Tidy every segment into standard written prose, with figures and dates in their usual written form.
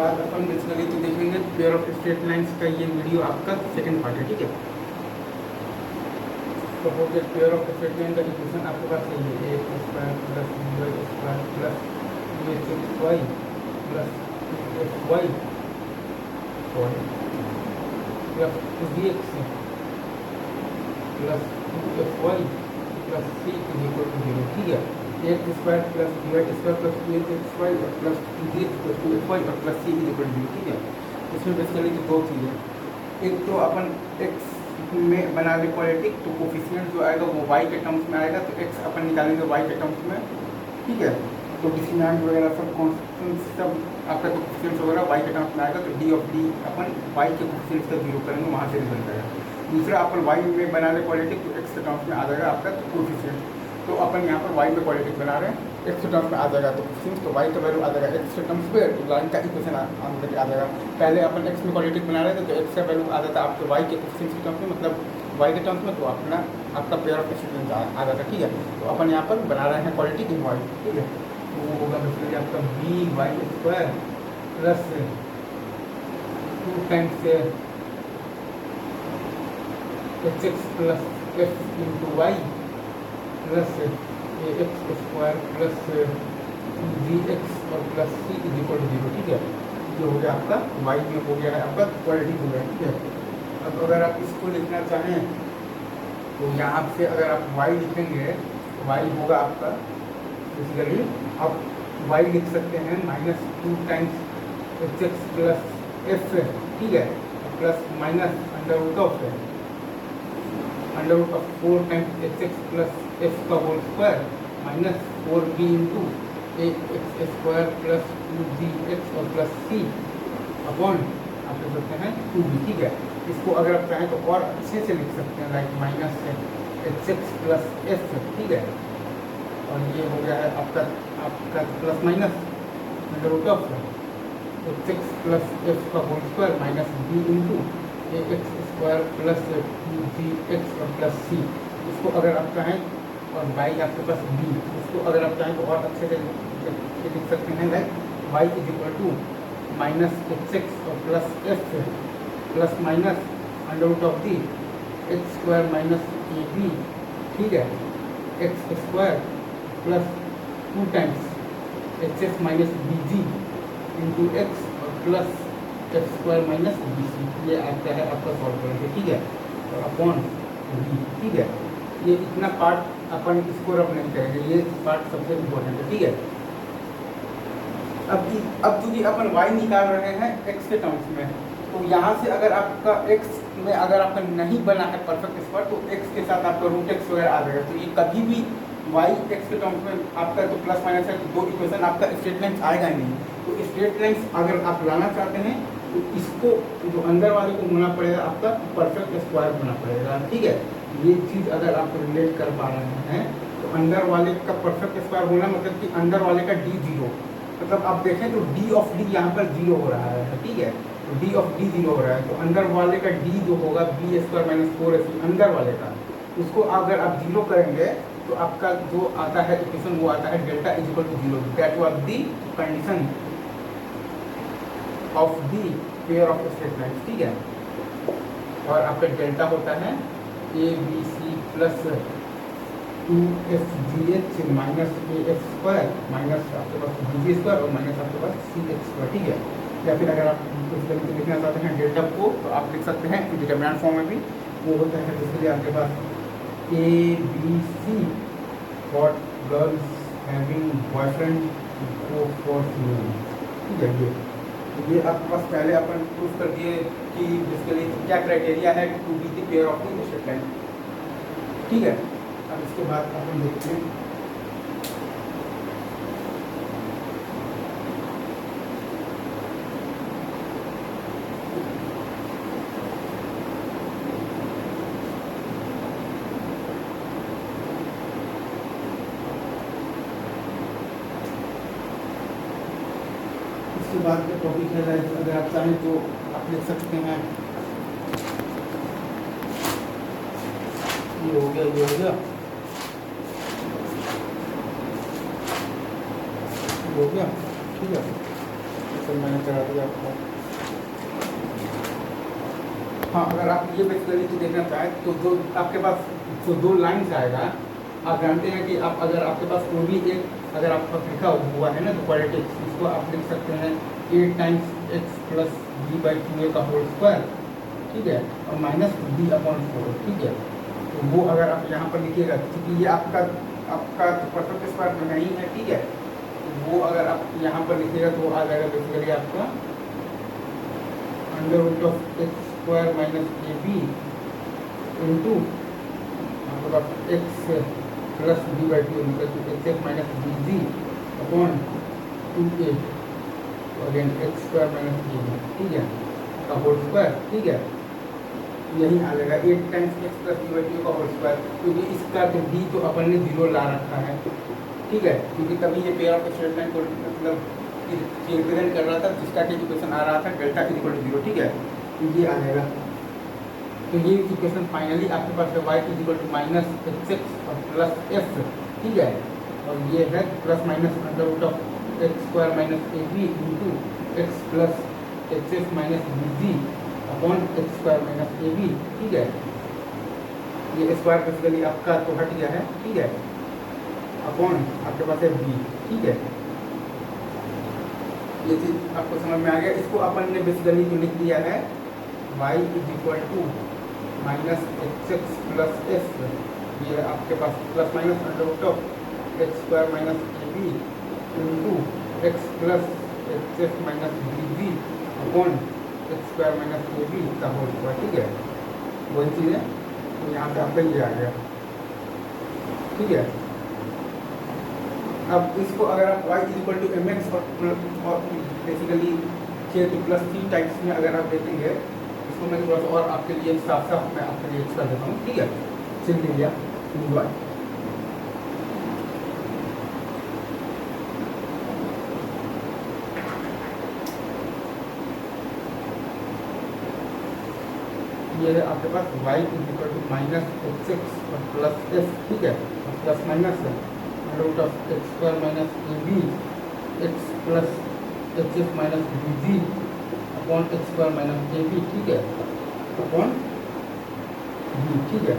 बाद अपन बेसिकली तो देखेंगे पेयर ऑफ स्ट्रेट लाइंस का ये वीडियो आपका सेकंड पार्ट है, ठीक है। तो हो गया पेयर ऑफ स्ट्रेट लाइन का इक्वेशन आपके पास यही है, a square plus B Y square plus two h y plus two f y plus two b x plus two f y plus c is equal to 0, ठीक है। X square plus B Y square plus two x y plus two b x plus two f y और plus c is equal to 0, ठीक है। इसमें basically तो दो चीज़ें, एक तो अपन एक्स में बना ले क्वालिटिक, तो कोफिशिएंट जो आएगा वो वाई के टर्म्स में आएगा, तो एक्स अपन निकालेंगे वाई के टर्म्स में, ठीक है। तो डिस्क्रिमिनेंट वगैरह सब कॉन्स्टेंट सब आपका कोफिशिएंट्स वगैरह वाई के टर्म्स में आएगा, तो डी ऑफ डी अपन वाई के कोफिशिएंट्स का 0 करेंगे, वहाँ से रिजल्ट आएगा। दूसरा अपन वाई में बना ले क्वालिटिक, तो एक्स के टर्म्स में आ जाएगा आपका कोफिशिएंट, तो अपन यहाँ पर वाई में क्वालिटिक बना रहे हैं, एक्स के टर्म्स में आ जाएगा तो कोफिशिएंट, तो वाई का वैल्यू आ जाएगा एक्स के टर्म्स पे, तो लाइन का इक्वेशन आंसर आ जाएगा। पहले अपन एक्स में क्वालिटिक बना रहे थे, तो एक्स का वैल्यू आ जाता है आपके वाई के कोफिशिएंट के टर्म्स में, मतलब वाई के टर्म्स में, तो अपना आपका पेयर ऑफ स्ट्रेट आ जाता है, ठीक है। तो अपन यहाँ पर बना रहे हैं क्वालिटिक इन वाई, ठीक है। तो वो होगा बेसिकली आपका b Y square plus 2 times h x plus f into y plus a x square plus g x और plus c is equal to 0, ठीक है। ये हो गया आपका वाई में हो गया है आपका क्वालिटी हो गया, ठीक है। अब अगर आप इसको लिखना चाहें तो यहाँ से अगर आप वाई लिखेंगे तो वाई होगा आपका बेसिकली आप वाई लिख सकते हैं -2 times h x plus f, ठीक है, plus minus under root of 4 times h x plus f का whole square minus 4b into a x square plus 2b x और प्लस सी अपॉन आप लिख सकते हैं 2b, ठीक है। इसको अगर आप चाहें तो और अच्छे से लिख सकते हैं, like minus h x plus f, ठीक है। और ये हो गया है आपका plus minus under root of h x plus f का whole square minus b into a x square plus 2b x और प्लस सी। इसको अगर आप चाहें और वाई आपके पास बी, इसको अगर आप चाहें तो और अच्छे से लिख सकते हैं, like y is equal to minus h x और plus f plus minus under root of the x square minus A b, ठीक है, x square plus 2 times h s minus b g into x और plus x square minus B c, ये आता है आपका solve करेंगे, ठीक है, और अपॉन बी, ठीक है। ये इतना पार्ट अपन इसको रब नहीं करेंगे, ये पार्ट सबसे इम्पोर्टेंट है, ठीक है। अब चूंकि अपन y निकाल रहे हैं x के टर्म्स में, तो यहाँ से अगर आपका x में अगर आपका नहीं बना है परफेक्ट स्क्वायर, तो x के साथ आपका रूट एक्स वगैरह आ जाएगा, तो ये कभी भी y x के टर्म्स में आपका तो प्लस माइनस है, तो दो इक्वेशन आपका स्ट्रेट लाइन आएगा ही नहीं। तो स्ट्रेट लाइन अगर आप लाना चाहते हैं तो इसको जो अंदर वाले को होना पड़ेगा आपका परफेक्ट स्क्वायर होना पड़ेगा, ठीक है। ये चीज़ अगर आप रिलेट कर पा रहे हैं तो अंदर वाले का परफेक्ट स्क्वायर होना मतलब कि अंदर वाले का d 0, मतलब आप देखें तो d ऑफ d यहाँ पर 0 हो रहा है, ठीक है। तो d ऑफ d 0 हो रहा है, तो अंदर वाले का d जो होगा b स्क्वायर माइनस 4ac अंदर वाले का, उसको अगर आप 0 करेंगे तो आपका जो आता है इक्वेशन वो आता है delta is equal to 0, that was the condition of the pair of straight line, ठीक है। और आपका डेल्टा होता है a b c plus 2fgh minus a x square minus आपके पास बी जी स्क्वायर और माइनस आपके पास सी एक्स स्क्वायर, ठीक है। या फिर अगर आप इस तरीके से लिखना चाहते हैं डेल्टा को, तो आप लिख सकते हैं डिटरमिनेंट फॉर्म में भी, वो होता है जिसके लिए आपके पास a b c what girls having boyfriend go for female, ठीक है। ये आपके पास पहले अपन प्रूफ कर दिए कि बेसिकली क्या क्राइटेरिया है to be the pair of the straight line, ठीक है। अब इसके बाद अपन देखते हैं इसके बाद का टॉपिक है, अगर आप चाहें तो आप लिख सकते हैं, ये हो गया, ये हो गया, हो गया, ठीक है। क्वेश्चन मैंने करा दिया आपको। हाँ, अगर आप ये बेसिकली तो देखना चाहें तो दो आपके पास तो दो लाइन्स आएगा। आप जानते हैं कि आप अगर आपके पास वो भी एक अगर आपका लिखा हुआ है ना तो क्वाड्रेटिक्स, इसको आप लिख सकते हैं 8 times x plus b by 2a का होल स्क्वायर, ठीक है, और माइनस b/4, ठीक है। तो वो अगर आप यहाँ पर लिखिएगा, क्योंकि ये आपका परफेक्ट स्क्वायर में नहीं है, ठीक है, तो वो अगर आप यहाँ पर लिखिएगा तो वो आ जाएगा बेसिकली आपका under root of x square minus A b into आपके पास x plus b by 2 x x minus b g upon 2a, again x square minus A b, ठीक है, का होल स्क्वायर, ठीक है। यही आ जाएगा 8 times x plus b by 2 का होल स्क्वायर, क्योंकि इसका तो डी तो अपन ने 0 ला रखा है, ठीक है, क्योंकि तभी ये पेयर ऑफ स्ट्रेट लाइन को मतलब रिप्रेजेंट कर रहा था, जिसका कि इक्वेशन आ रहा था डेल्टा इज इक्वल टू 0, ठीक है। तो ये आ जाएगा, तो ये इक्वेशन फाइनली आपके पास है y is equal to minus x x और प्लस एस, ठीक है, और ये है plus minus under root of x square minus A b into x plus x x minus b g upon x square minus A b, ठीक है। ये square basically आपका तो हट गया है, ठीक है, अपॉन आपके पास है बी, ठीक है। ये चीज़ आपको समझ में आ गया। इसको अपन ने बेसिकली जो लिख दिया है y is equal to minus x x plus s, ये आपके पास plus minus under root of x square minus A b into x plus x x minus b g upon x square minus A b का whole square, ठीक है, वही चीज़ है। तो यहाँ पे आपका ये आ गया, ठीक है। अब इसको अगर आप y is equal to m x और बेसिकली के टू प्लस 3 टाइम्स में अगर आप देखेंगे, इसको मैं थोड़ा सा और आपके लिए साफ साफ मैं आपके लिए कर देता हूँ, ठीक है। चिल लीजिए, एंजॉय। ये है आपके पास y is equal to minus x x और प्लस एस, ठीक है, और plus minus root of x square minus A b x plus x x minus b g upon x square minus A b, ठीक है, upon b, ठीक है।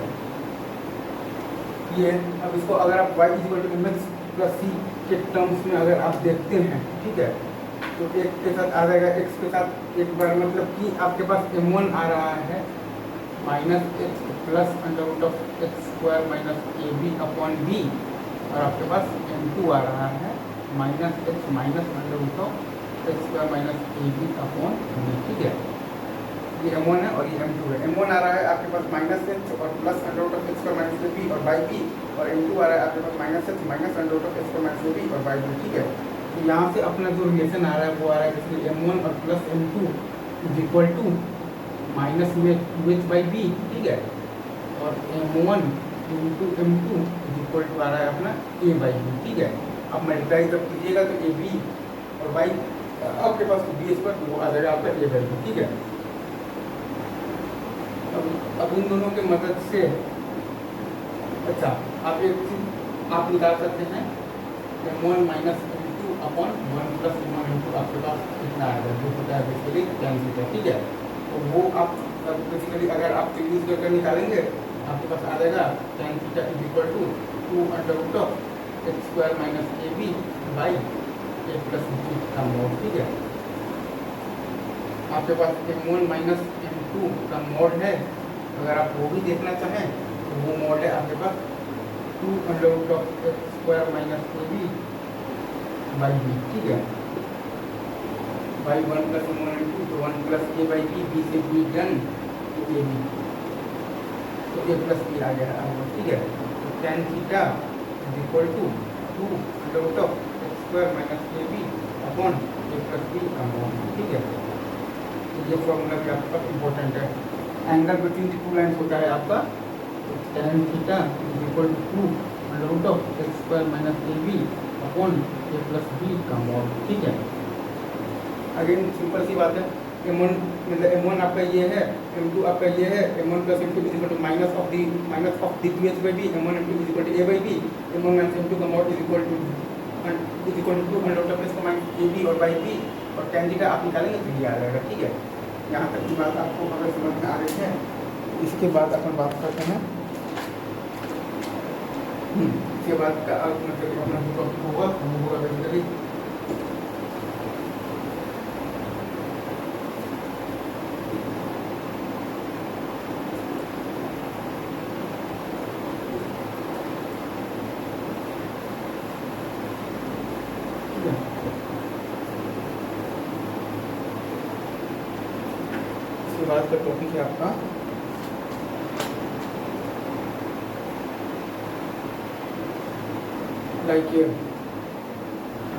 ये अब इसको अगर आप y is equal to m x plus c के टर्म्स में अगर आप देखते हैं, ठीक है, तो एक के साथ आ जाएगा एक्स के साथ एक बार, मतलब कि आपके पास m1 आ रहा है minus x plus under root of x square minus A b upon b, और आपके पास m2 आ रहा है minus x minus under root of x square minus A b upon b, ठीक है। ये m1 है और ये m2 है। m1 आ रहा है आपके पास माइनस एक्स और plus under root of x square minus A B और बाई बी, और m2 आ रहा है आपके पास minus x minus under root of x square minus A B और बाई बी, ठीक है। तो यहाँ से अपना जो रिलेशन आ रहा है वो आ रहा है इसलिए m1 और plus m2 is equal to minus में 2h बाई बी, ठीक है, और m1 into m2 is equal to आ रहा है अपना a बाई बी, ठीक है। अब मल्टीप्लाई जब कीजिएगा तो ए बी और बाई आपके पास बी स्क्वायर, तो वो आ जाएगा आपका a बाई बी, ठीक है। अब इन दोनों के मदद से अच्छा आप एक चीज आप निकाल सकते हैं m1 minus m2 upon 1 plus m1 m2, आपके पास कितना आएगा, जो होता है बेसिकली tan थीटा, ठीक है। तो वो आप बेसिकली अगर आप यूज करके निकालेंगे आपके पास आ जाएगा tan theta is equal to 2 under root of x square minus A B by A plus B का मोड, ठीक है। आपके पास m1 माइनस m2 का मोड है, अगर आप वो भी देखना चाहें तो वो मोड है आपके पास 2 under root of x square minus A B by B, ठीक है, बाई 1 प्लस m1 m2, तो 1 plus a by b, b से बी डन तो ए बी, तो ए प्लस बी आ गया, ठीक है। तो tan theta is equal to 2 under root of x square minus A b upon a plus B का mod, ठीक है। तो ये फॉर्मूला भी आपका इम्पोर्टेंट है। Angle between the two lines होता है आपका tan theta is equal to 2 under root of x square minus A b upon a plus B का मोड, ठीक है। अगेन सिंपल सी बात है, m1 मतलब m1 आपका ये है, m2 आपका ये है, m1 plus m2 is equal to minus of the 2h by b, m1 m2 is equal to a by b, m1 minus m2 का mod is equal to 2 under root of x minus a b और by b और tan theta आप निकालेंगे तो ये आ जाएगा। ठीक है, यहाँ तक की बात आपको अगर समझ में आ रही है, इसके बाद अपन बात करते हैं। इसके बाद का मतलब अपना जो टॉपिक होगा वो होगा बेसिकली बाद का टॉपिक है आपका लाइक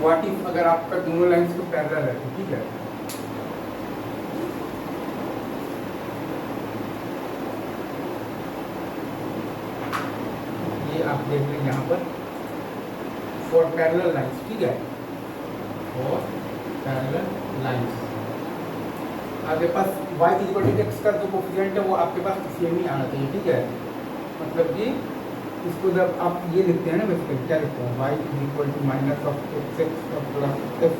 व्हाट इफ अगर आपका दोनों लाइंस को पैरेलल है। ठीक है, ये आप देख लें यहाँ पर फॉर पैरेलल लाइंस। ठीक है, फॉर पैरेलल लाइंस आपके पास y इक्वल टू एक्स का जो कोफिशिएंट है वो आपके पास सेम ही आना चाहिए। ठीक है, मतलब कि इसको जब आप ये लिखते हैं ना बेसिकली क्या लिखते हैं, y equal to minus of x x plus f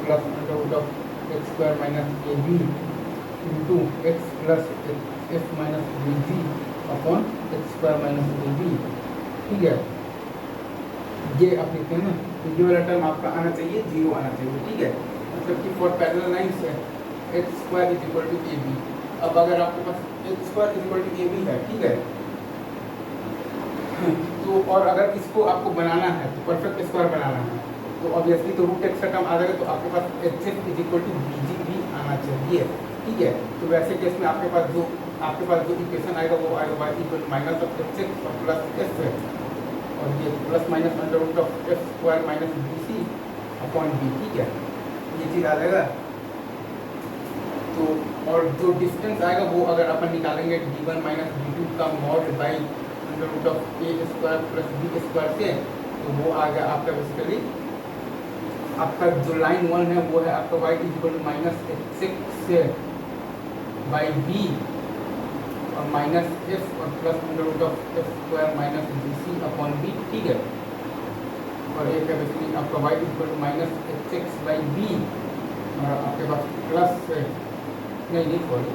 plus under root of x square minus A b into x plus f minus b g upon x square minus A b. ठीक है, ये आप लिखते हैं ना, तो ये वाला टर्म आपका आना चाहिए, जीरो आना चाहिए। ठीक है, मतलब कि फॉर पैरेलल लाइंस है x square is equal to A B. अब अगर आपके पास X square is equal to A B है, ठीक है, तो और अगर इसको आपको बनाना है तो परफेक्ट स्क्वायर बनाना है तो ऑब्वियसली तो रूट एक्स का टर्म आ जाएगा, तो आपके पास H F is equal to B G भी आना चाहिए। ठीक है, तो वैसे केस में आपके पास जो इक्वेशन आएगा वो आएगा y equal to minus of h x और प्लस एफ है, और ये plus minus under root of F square minus B C upon b. ठीक है, ये चीज़ आ जाएगा। तो और जो डिस्टेंस आएगा वो अगर अपन निकालेंगे d1 माइनस d2 का mod by under root of a square plus B square से, तो वो आ गया आपका बेसिकली आपका जो लाइन 1 है वो है आपका y equal to minus x by B और माइनस एफ और plus under root of F square minus B C upon b. ठीक है, और एक है बेसिकली आपका y equal to minus x by B और आपके पास प्लस नहीं sorry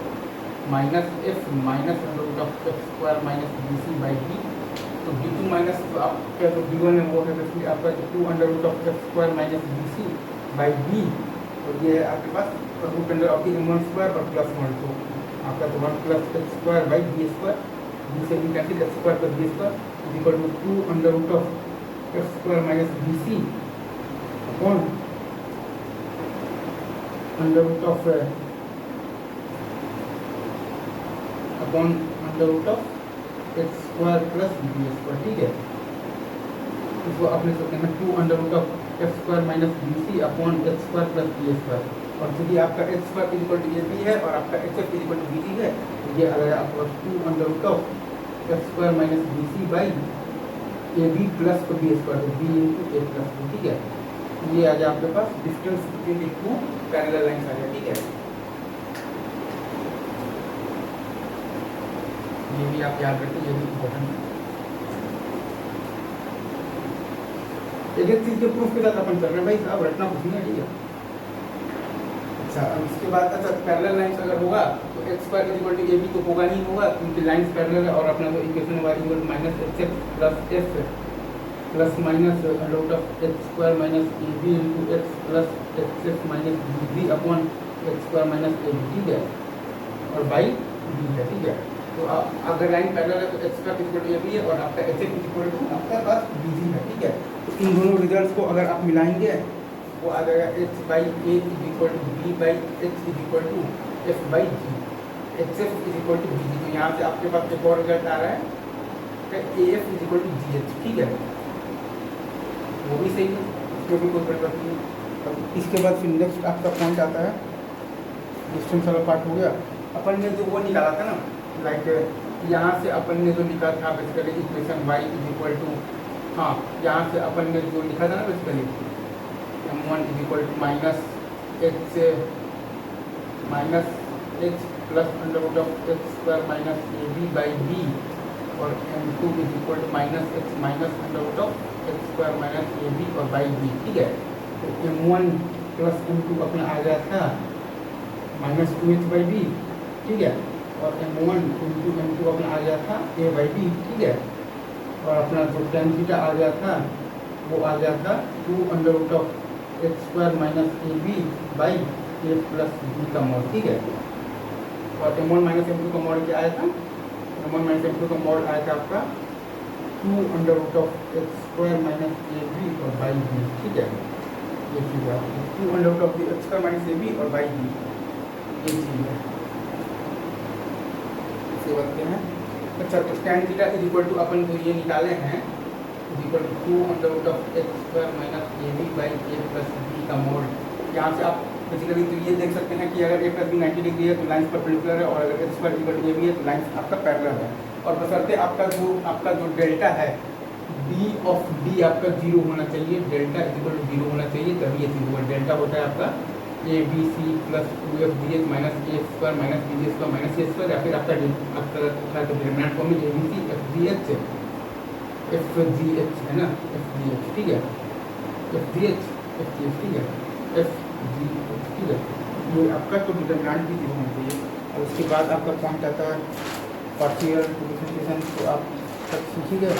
minus f minus under root of F square minus B C by b. तो डी टू माइनस तो आपका जो डी वन है वो है बेसिकली आपका two under root of F square minus B C by B, और ये है आपके पास root under of the one square और प्लस वन, तो आपका तो one plus x square by B square, B से B cancel, X square plus B square is equal to two under root of F square minus B C upon under root of upon under root of x square plus B square. ठीक है, इसको अपने सकते हैं two under root of x square minus B C upon x square plus B square, और चूँकि आपका X square is equal to A B है और आपका X F is equal to B G है, तो ये आ गया आपका two under root of x square minus B C by A B plus B square, तो B into A plus B. ठीक है, ये आ गया आपके पास distance between the two parallel lines आ गया। ठीक है, ये भी आप याद रखें, ये भी इम्पोर्टेंट है। एक एक चीज के प्रूफ के साथ अपन चल रहे हैं भाई साहब, रटना कुछ नहीं है। ठीक है, अच्छा अब इसके बाद अच्छा पैरेलल लाइंस अगर होगा तो x square is equal to A b तो होगा नहीं होगा, क्योंकि लाइंस पैरेलल है, और अपना जो equation y equal to minus x x plus f plus minus root of x square minus A b into x plus x f minus b b upon x square minus A b. ठीक है, और by B है। ठीक है, तो अगर line parallel है तो x square equal to A B है और आपका एच एफ इक्वल टू आपका पास बी जी है। ठीक है, तो इन दोनों रिजल्ट्स को अगर आप मिलाएंगे वो आ जाएगा H by A is equal to B by H is equal to F by G, H F is equal to B G. तो यहाँ से आपके पास एक और रिजल्ट आ रहा है a f is equal to g h. ठीक है, वो भी सही है, इसमें भी कोई गड़बड़ नहीं है। अब इसके बाद फिर नेक्स्ट आपका पॉइंट आता है, डिस्टेंस वाला पार्ट हो गया। अपन ने जो वो निकाला था ना, लाइक यहाँ से अपन ने जो लिखा था basically equation y is equal to, हाँ यहाँ से अपन ने जो लिखा था ना basically m1 is equal to minus h plus under root of x square minus A B by B, और m2 is equal to minus x minus under root of x square minus A B और by B. ठीक है, तो m1 plus M to अपना आ गया था minus two h by B, ठीक है, और m1 इंटू एम टू अपना आ गया था a बाई बी, ठीक है, और अपना जो टेन थीटा आ गया था वो आ गया था 2 under root of x square minus A B by A plus B का मॉड, ठीक है, और m1 माइनस m2 का मॉड क्या आया था, m1 माइनस m2 का मॉड आया था आपका 2 under root of x square minus A B और बाई बी, ठीक है, ये चीज़ है 2 under root of x square minus A B और बाई बी, ये चीज़ है। इसे बनते हैं अच्छा, तो tan theta is equal to अपन जो ये निकाले हैं is equal to 2 under root of x square minus A B by A plus B का मोड। यहाँ से आप बेसिकली तो ये देख सकते हैं कि अगर ए प्लस बी 90 डिग्री है तो लाइन्स परपेंडिकुलर है, और अगर x square equal to A B है तो लाइन्स आपका पैरेलल है, और बशर्ते आपका जो डेल्टा है डी ऑफ डी आपका 0 होना चाहिए, डेल्टा इज इक्वल टू 0 होना चाहिए, तभी ये चीज़ होगा। डेल्टा होता है आपका a b c plus 2f d h minus a square minus b d square minus a square, या फिर आपका डिटरमिनेंट फॉर्म में a b c f d h है ना, एफ डी एच, ठीक है, एफ डी एच, ठीक है, एफ डी एच, ठीक है, ये आपका तो डिटरमिनेंट भी 0 होना चाहिए। और उसके बाद आपका पॉइंट आता है पार्शियल डिफरेंशिएशन, तो आप सब सीखिएगा।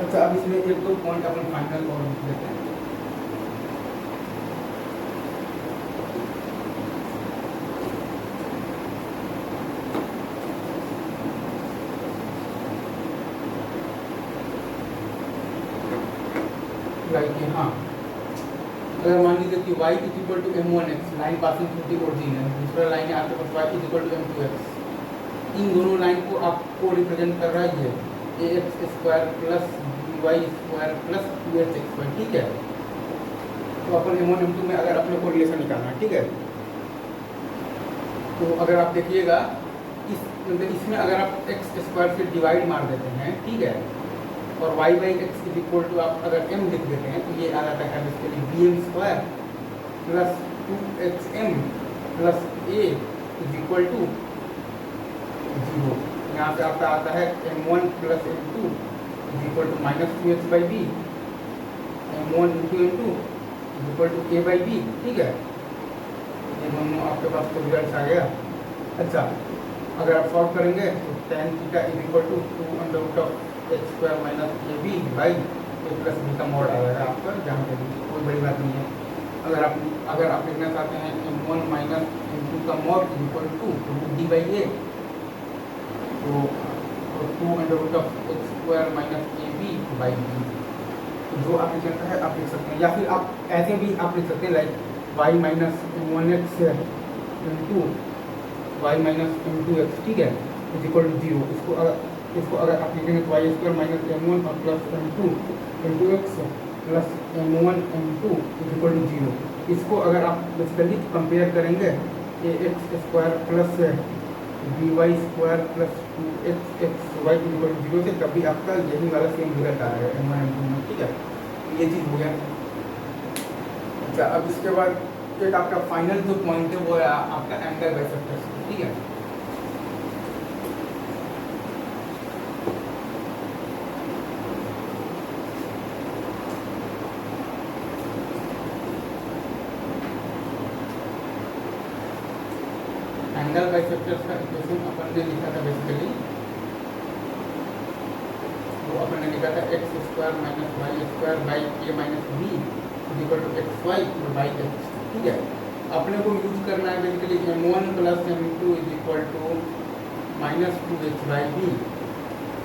अच्छा, अब इसमें एक दो पॉइंट अपन फाइनल और लिख लेते हैं। लाइक हाँ, अगर मान लीजिए कि y is equal to m1x, line passing through the origin है, दूसरा लाइन है आपके पास y is equal to m2x, इन दोनों लाइन को आपको रिप्रेजेंट कर रहा है ये ax square plus by square plus 2h square, ठीक है। तो अपन m1 m2 में अगर अपने को रिलेशन निकालना है, ठीक है, तो अगर आप देखिएगा इसमें अगर आप x स्क्वायर से डिवाइड मार देते हैं, ठीक है, और y by x is equal to आप अगर m लिख देते हैं तो ये आ जाता है basically b m square plus 2xm plus a is equal to 0। यहाँ पे आपका आता है m1 plus m2 is equal to minus 2h by b, m1 into m2 is equal to a by B, ठीक है, ये दोनों आपके पास तो रिजल्ट आ गया। अच्छा, अगर आप सॉल्व करेंगे तो tan theta is equal to 2 under root of x square minus A B by A plus B का मॉड आ जाएगा आपका, जहाँ पे कोई बड़ी बात नहीं है। अगर आप लिखना चाहते हैं m1 माइनस m2 का mod is equal to root D by A, तो 2 under root of x square minus A B by B, जो आप लिख सकते हैं आप लिख सकते हैं, या फिर आप ऐसे भी आप लिख सकते हैं like y minus m1x into y minus m2x, ठीक है, इज इक्वल टू 0। इसको अगर आप लिखेंगे तो वाई स्क्वायर माइनस m1 और plus m2 into x plus m1 m2 is equal to 0। इसको अगर आप बेसिकली कंपेयर करेंगे A x square plus B Y square plus 2x Y is equal to 0 से, तभी आपका यही वाला सेम रिजल्ट आ रहा है m1 m2 में, ठीक है, ये चीज़ हो गया। अच्छा, अब इसके बाद एक आपका फाइनल जो पॉइंट है वो है आपका एंगल बाइसेक्टर, ठीक है। एंगल बाइसेक्टर्स का इक्वेशन अपन ने लिखा था बेसिकली, तो अपन ने लिखा था x square minus y square by a minus b is equal to x y by x, ठीक है। अपने को यूज करना है basically m1 plus m2 is equal to minus 2h by b,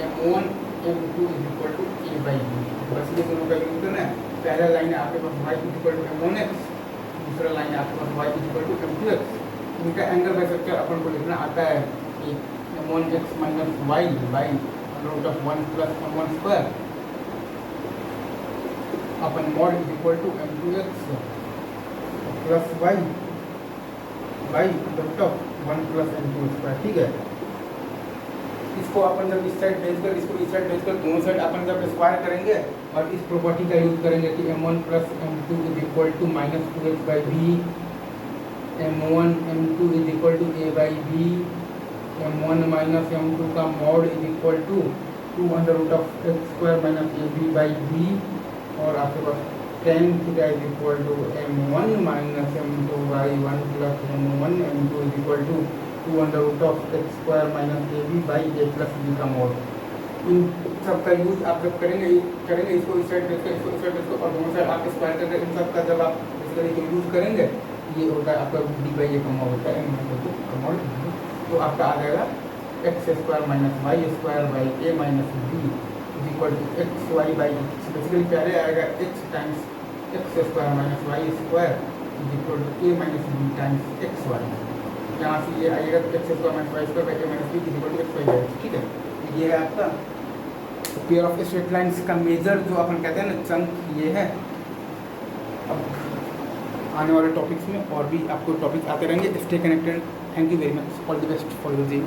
m1 m2 is equal to a by b, बस ये दोनों का यूज करना है। पहला लाइन है आपके पास y is equal to m1x, दूसरा लाइन है आपके पास y is equal to m2x। इनका एंगल बाइसेक्टर अपन को लिखना आता है कि m1x minus y by root of 1 plus m1 square अपन mod is equal to m2x plus y by root of 1 plus m2 square, ठीक है। इसको अपन जब इस साइड भेजकर इसको इस साइड भेजकर दोनों साइड अपन जब स्क्वायर करेंगे और इस प्रॉपर्टी का यूज करेंगे कि m1 plus m2 is equal to minus 2h by b, m1 m2 is equal to a by b, m1 minus m2 का mod is equal to 2 under root of x square minus A B by B, और आपके पास tan theta is equal to m1 minus m2 by 1 plus m1 m2 is equal to 2 under root of x square minus ab by a plus b का mode. इन सब का use आप जब करेंगे इसको इस साइड इसको और दोनों साइड आप स्क्वायर करके इन सब का जब आप बेसिकली यूज करेंगे ये होता है आपका डी बाई ए का मोड होता है m1 का मोड। तो आपका आ जाएगा x square minus y square by a minus b is equal to x y by basically पहले आएगा x times x square minus y square is equal to a minus b times x y. यहाँ से ये आएगा x square minus y square by a minus b is equal to x y by. ठीक है, ये है आपका pair of straight lines का मेजर जो अपन कहते हैं ना चंक ये है। अब आने वाले टॉपिक्स में और भी आपको टॉपिक्स आते रहेंगे। Stay connected. Thank you very much. All the best for your ji.